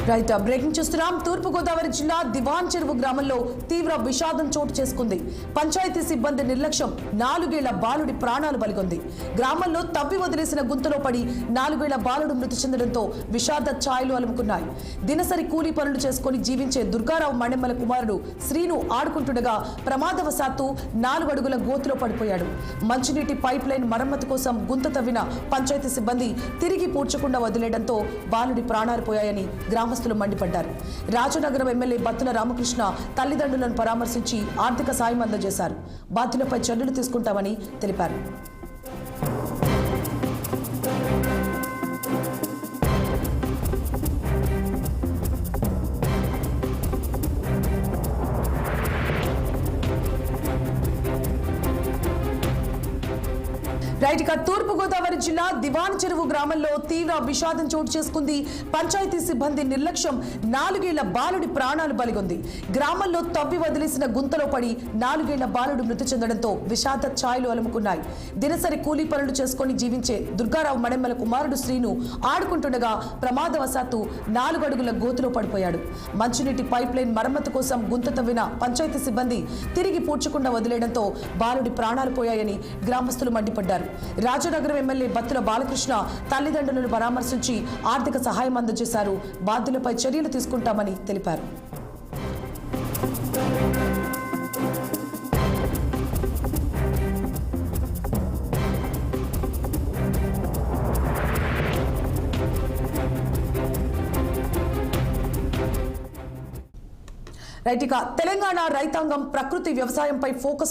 Right breaking చూస్తున్నాం. తూర్పు గోదావరి జిల్లా దివాన్ చెరువు గ్రామంలో తీవ్ర విషాదం చోటు చేసుకుంది. పంచాయతీ సిబ్బంది నిర్లక్ష్యం 4 ఏళ్ల బాలుడి ప్రాణాలు బలిగొంది. గ్రామంలో తవ్వి వదిలేసిన గుంతలో పడి 4 ఏళ్ల బాలుడు మృతి చెందడంతో విషాద ఛాయలు అలుముకున్నాయి. దినసరి కూలీ పనులు చేసుకుని జీవించే దుర్గారావు మణెమ్మల కుమారుడు శ్రీను ఆడుకుంటుండగా ప్రమాదవశాత్తు 4 అడుగుల గోతులో పడిపోయాడు. మంచినీటి పైప్ లైన్ మరమ్మతు కోసం గుంత తవ్విన పంచాయతీ సిబ్బంది తిరిగి పూడ్చకుండా వదిలేయడంతో బాలుడి ప్రాణాలు పోయాయని గ్రామస్తులు మండిపడ్డారు. రాజనగరం ఎమ్మెల్యే బత్తుల రామకృష్ణ తల్లిదండ్రులను పరామర్శించి ఆర్థిక సాయం అందజేశారు. బాధ్యులపై చర్యలు తీసుకుంటామని తెలిపారు. రైట్ ఇక తూర్పు గోదావరి జిల్లా దివాన్ చెరువు గ్రామంలో తీవ్ర విషాదం చోటు చేసుకుంది. పంచాయతీ సిబ్బంది నిర్లక్ష్యం 4 ఏళ్ల బాలుడి ప్రాణాలు బలిగొంది. గ్రామంలో తవ్వి వదిలేసిన గుంతలో పడి 4 ఏళ్ల బాలుడు మృతి చెందడంతో విషాద ఛాయలు అలుముకున్నాయి. దినసరి కూలీ పనులు చేసుకుని జీవించే దుర్గారావు మణెమ్మల కుమారుడు శ్రీను ఆడుకుంటుండగా ప్రమాదవశాత్తు 4 అడుగుల గోతులో పడిపోయాడు. మంచినీటి పైప్ లైన్ మరమ్మతు కోసం గుంత తవ్విన పంచాయతీ సిబ్బంది తిరిగి పూడ్చకుండా వదిలేయడంతో బాలుడి ప్రాణాలు పోయాయని గ్రామస్తులు మండిపడ్డారు. రాజనగరం ఎమ్మెల్యే బత్తుల బాలకృష్ణ తల్లిదండ్రులను పరామర్శించి ఆర్థిక సహాయం అందజేశారు. బాధ్యులపై చర్యలు తీసుకుంటామని తెలిపారు. రైట్ ఇక తెలంగాణ రైతాంగం ప్రకృతి వ్యవసాయంపై ఫోకస్